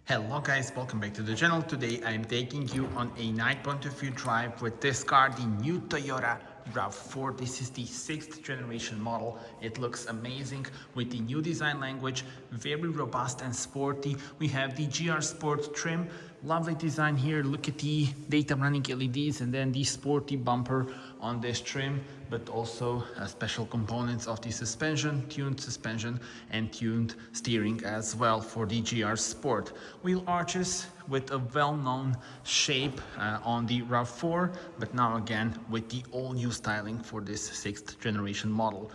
Hello guys, welcome back to the channel. Today I am taking you on a night point of view drive with this car, the new Toyota RAV4. This is the 6th generation model. It looks amazing with the new design language, very robust and sporty. We have the GR Sport trim, lovely design here. Look at the daytime running LEDs and then the sporty bumper on this trim, but also special components of the suspension, tuned and tuned steering as well for the GR Sport. Wheel arches with a well-known shape on the RAV4, but now again with the all-new styling for this 6th generation model.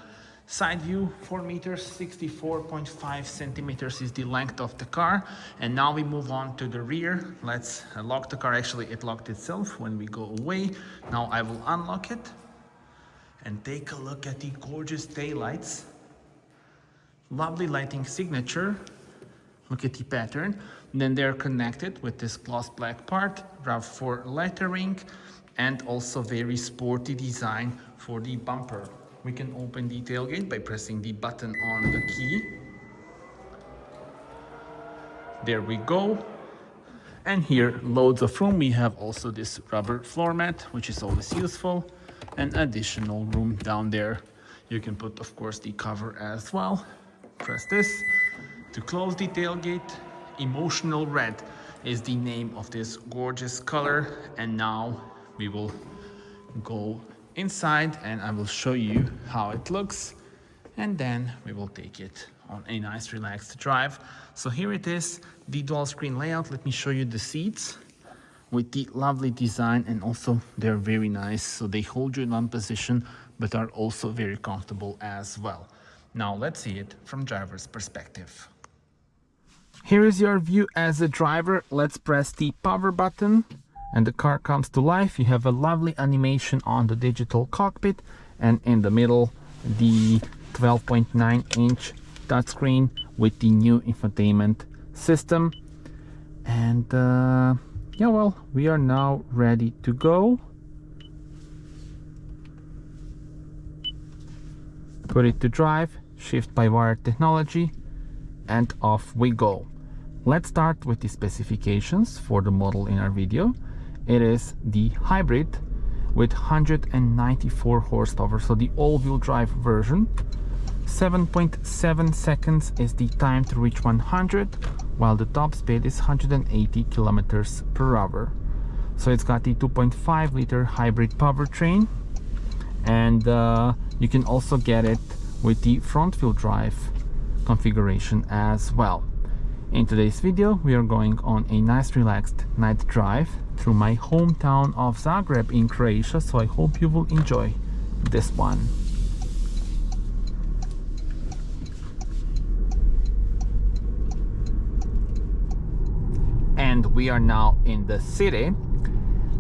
Side view, 4 meters, 64.5 centimeters is the length of the car. And now we move on to the rear. Let's lock the car. Actually, it locked itself when we go away. Now I will unlock it and take a look at the gorgeous taillights. Lovely lighting signature. Look at the pattern. And then they're connected with this gloss black part, RAV4 lettering, and also very sporty design for the bumper. We can open the tailgate by pressing the button on the key. There we go. And here, loads of room. We have also this rubber floor mat, which is always useful. And additional room down there. You can put, of course, the cover as well. Press this to close the tailgate. Emotional Red is the name of this gorgeous color. And now we will go inside and I will show you how it looks, and then we will take it on a nice relaxed drive. So here it is, the dual screen layout. Let me show you the seats with the lovely design, and also they're very nice, so they hold you in one position but are also very comfortable as well. Now let's see it from driver's perspective. Here is your view as a driver. Let's press the power button and the car comes to life. You have a lovely animation on the digital cockpit, and in the middle the 12.9-inch touchscreen with the new infotainment system. And yeah, well, we are now ready to go. Put it to drive, shift by wire technology, and off we go. Let's start with the specifications for the model in our video. It is the hybrid with 194 horsepower, so the all-wheel drive version. 7.7 seconds is the time to reach 100, while the top speed is 180 kilometers per hour. So it's got the 2.5 liter hybrid powertrain, and you can also get it with the front-wheel drive configuration as well. In today's video, we are going on a nice relaxed night drive through my hometown of Zagreb in Croatia, so I hope you will enjoy this one. And we are now in the city.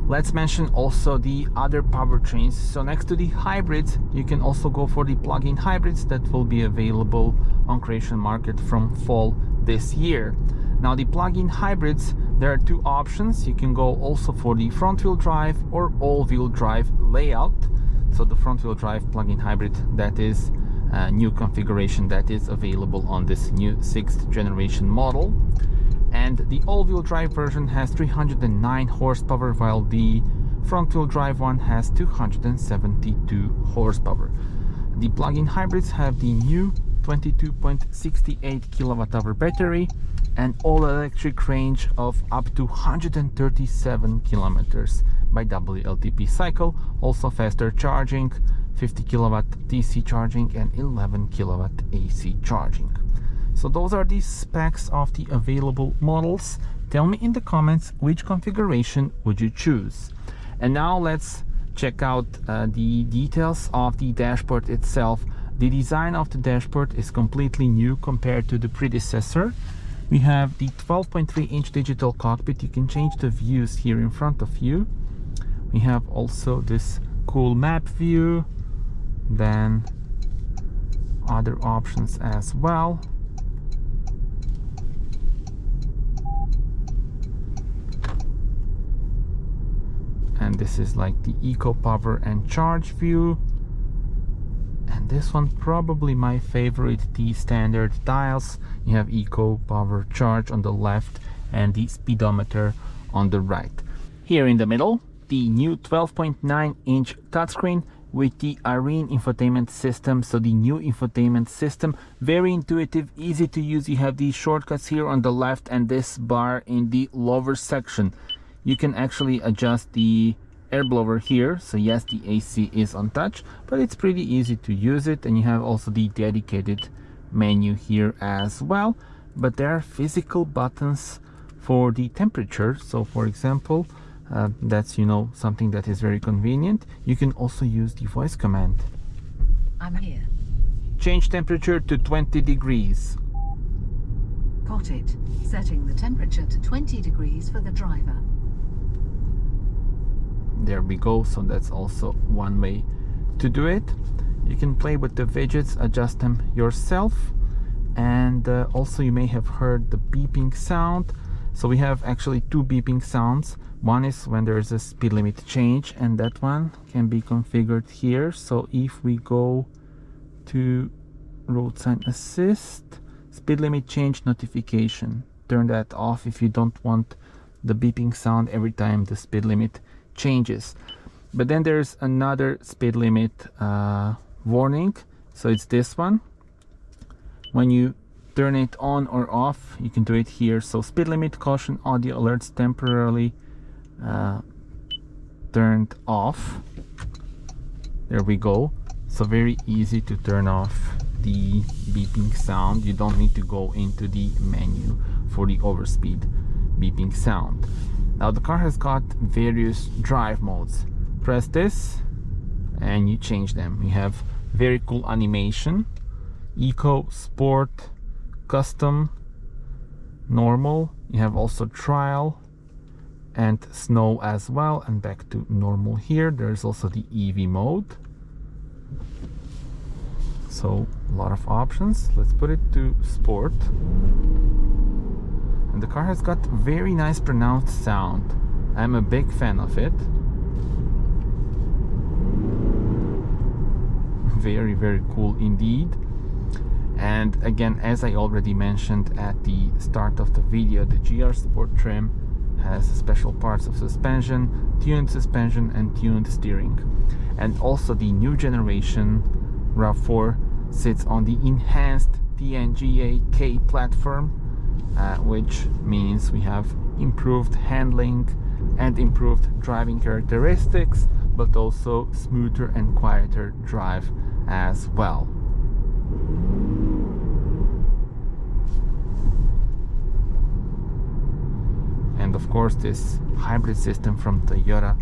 Let's mention also the other powertrains. So next to the hybrids, you can also go for the plug-in hybrids that will be available on Croatian market from fall this year. Now the plug-in hybrids, there are two options. You can go also for the front-wheel drive or all-wheel drive layout. So the front-wheel drive plug-in hybrid, that is a new configuration that is available on this new 6th generation model. And the all-wheel drive version has 309 horsepower, while the front-wheel drive one has 272 horsepower. The plug-in hybrids have the new 22.68 kilowatt-hour battery and all-electric range of up to 137 kilometers by WLTP cycle. Also faster charging, 50 kilowatt DC charging and 11 kilowatt AC charging. So those are the specs of the available models. Tell me in the comments which configuration would you choose. And now let's check out the details of the dashboard itself. The design of the dashboard is completely new compared to the predecessor. We have the 12.3-inch digital cockpit. You can change the views here in front of you. We have also this cool map view, then other options as well. And this is like the eco power and charge view. And this one probably my favorite, the standard dials. You have eco, power, charge on the left and the speedometer on the right. Here in the middle, the new 12.9-inch touchscreen with the Arene infotainment system. So the new infotainment system, very intuitive, easy to use. You have these shortcuts here on the left and this bar in the lower section. You can actually adjust the air blower here. So yes, the AC is on touch, but it's pretty easy to use it. And you have also the dedicated menu here as well. But there are physical buttons for the temperature. So for example, that's, you know, something that is very convenient. You can also use the voice command. I'm here. Change temperature to 20 degrees. Got it. Setting the temperature to 20 degrees for the driver. There we go. So that's also one way to do it. You can play with the widgets, adjust them yourself. And also you may have heard the beeping sound. So we have actually two beeping sounds. One is when there is a speed limit change, and that one can be configured here. So if we go to road sign assist, speed limit change notification, turn that off if you don't want the beeping sound every time the speed limit changes. But then there's another speed limit warning. So it's this one. When you turn it on or off, you can do it here. So speed limit caution audio alerts temporarily turned off. There we go. So very easy to turn off the beeping sound. You don't need to go into the menu for the overspeed beeping sound. Now the car has got various drive modes. Press this and you change them. You have very cool animation: eco, sport, custom, normal. You have also trial and snow as well, and back to normal here. There's also the EV mode. So a lot of options. Let's put it to sport. And the car has got very nice pronounced sound. I'm a big fan of it. Very, very cool indeed. And again, as I already mentioned at the start of the video, the GR Sport trim has special parts of suspension, tuned suspension and tuned steering. And also the new generation RAV4 sits on the enhanced TNGA-K platform, which means we have improved handling and improved driving characteristics, but also smoother and quieter drive as well. And of course this hybrid system from Toyota,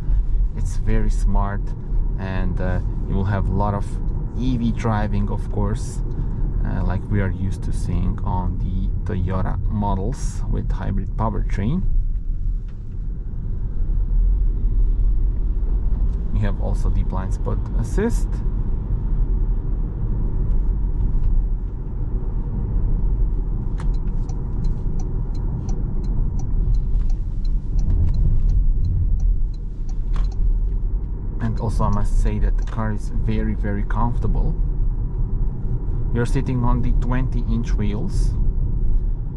it's very smart, and you will have a lot of EV driving, of course, like we are used to seeing on the Toyota models with hybrid powertrain. We have also the blind spot assist. And also I must say that the car is very, very comfortable. You're sitting on the 20-inch wheels.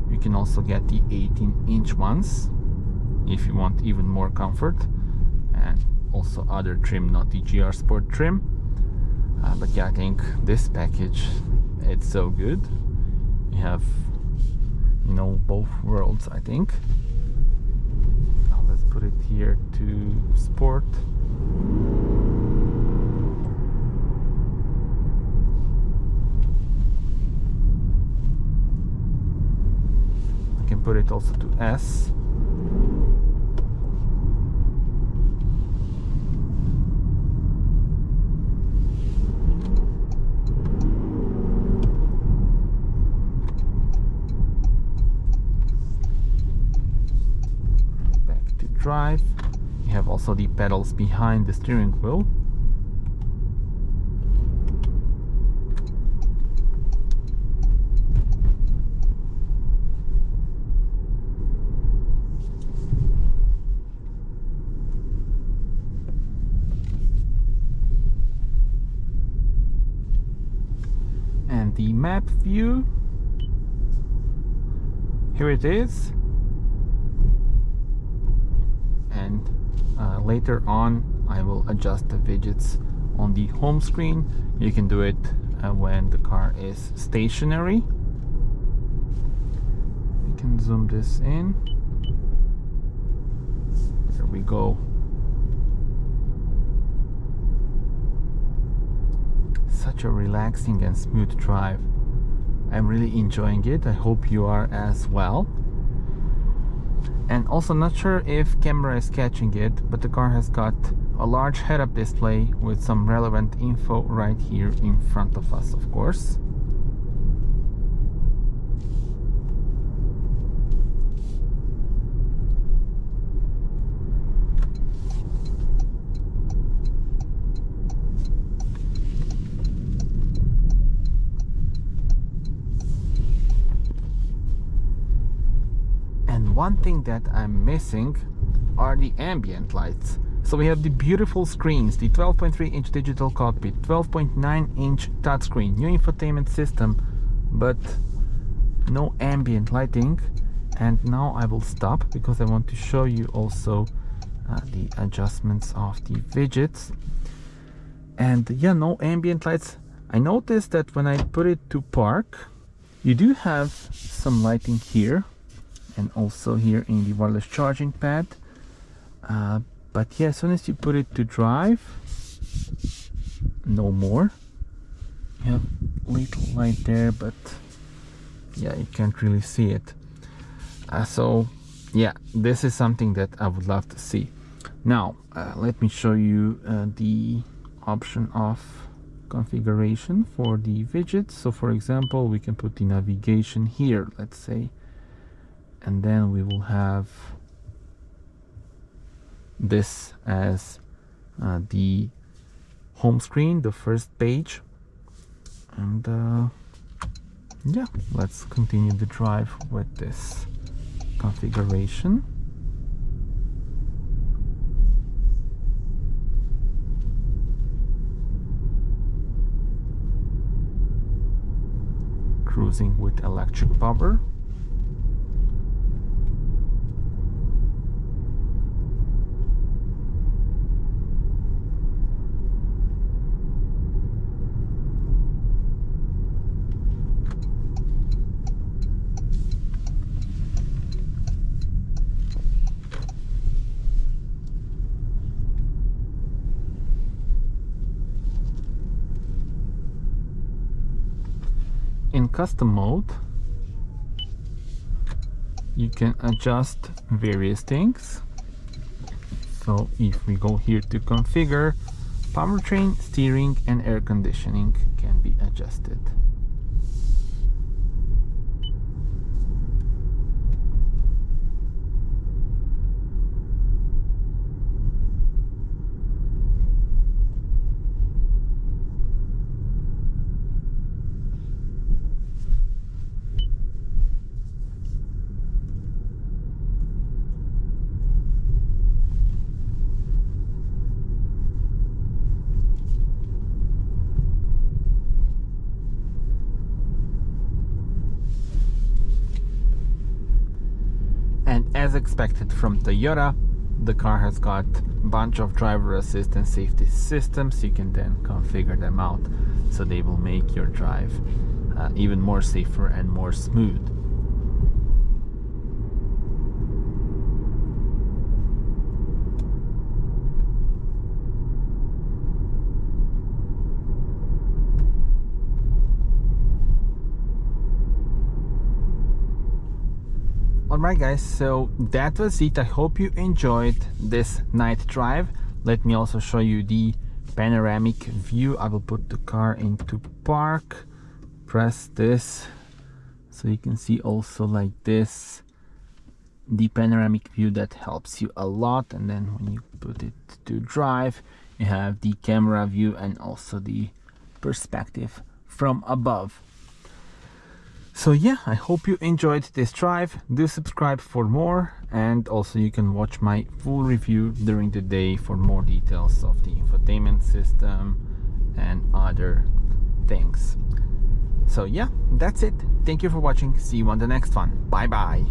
You can also get the 18-inch ones if you want even more comfort, and also other trim, not the GR Sport trim. But yeah, I think this package, it's so good. You have, you know, both worlds, I think. Now let's put it here to sport. I can put it also to S. Back to drive. You have also the pedals behind the steering wheel. And the map view, here it is. later on I will adjust the widgets on the home screen. You can do it when the car is stationary. We can zoom this in. There we go. Such a relaxing and smooth drive. I'm really enjoying it. I hope you are as well. And also not sure if camera is catching it, but the car has got a large head-up display with some relevant info right here in front of us, of course. One thing that I'm missing are the ambient lights. So we have the beautiful screens, the 12.3-inch digital cockpit, 12.9-inch touchscreen, new infotainment system, but no ambient lighting. And now I will stop because I want to show you also the adjustments of the widgets. And yeah, no ambient lights. I noticed that when I put it to park, you do have some lighting here and also here in the wireless charging pad, but yeah, as soon as you put it to drive, no more. You have little light there, but yeah, you can't really see it. So yeah, this is something that I would love to see. Now let me show you the option of configuration for the widgets. So for example, we can put the navigation here, let's say, and then we will have this as the home screen, the first page. And yeah, let's continue the drive with this configuration. Cruising with electric power. In custom mode, you can adjust various things. So if we go here to configure, powertrain, steering and air conditioning can be adjusted. As expected from Toyota, the car has got a bunch of driver assist and safety systems. You can then configure them out so they will make your drive even more safer and more smooth. Alright guys, so that was it. I hope you enjoyed this night drive. Let me also show you the panoramic view. I will put the car into park, press this so you can see also like this the panoramic view that helps you a lot. And then when you put it to drive, you have the camera view and also the perspective from above. So yeah, I hope you enjoyed this drive. Do subscribe for more, and also you can watch my full review during the day for more details of the infotainment system and other things. So yeah, that's it. Thank you for watching. See you on the next one. Bye bye.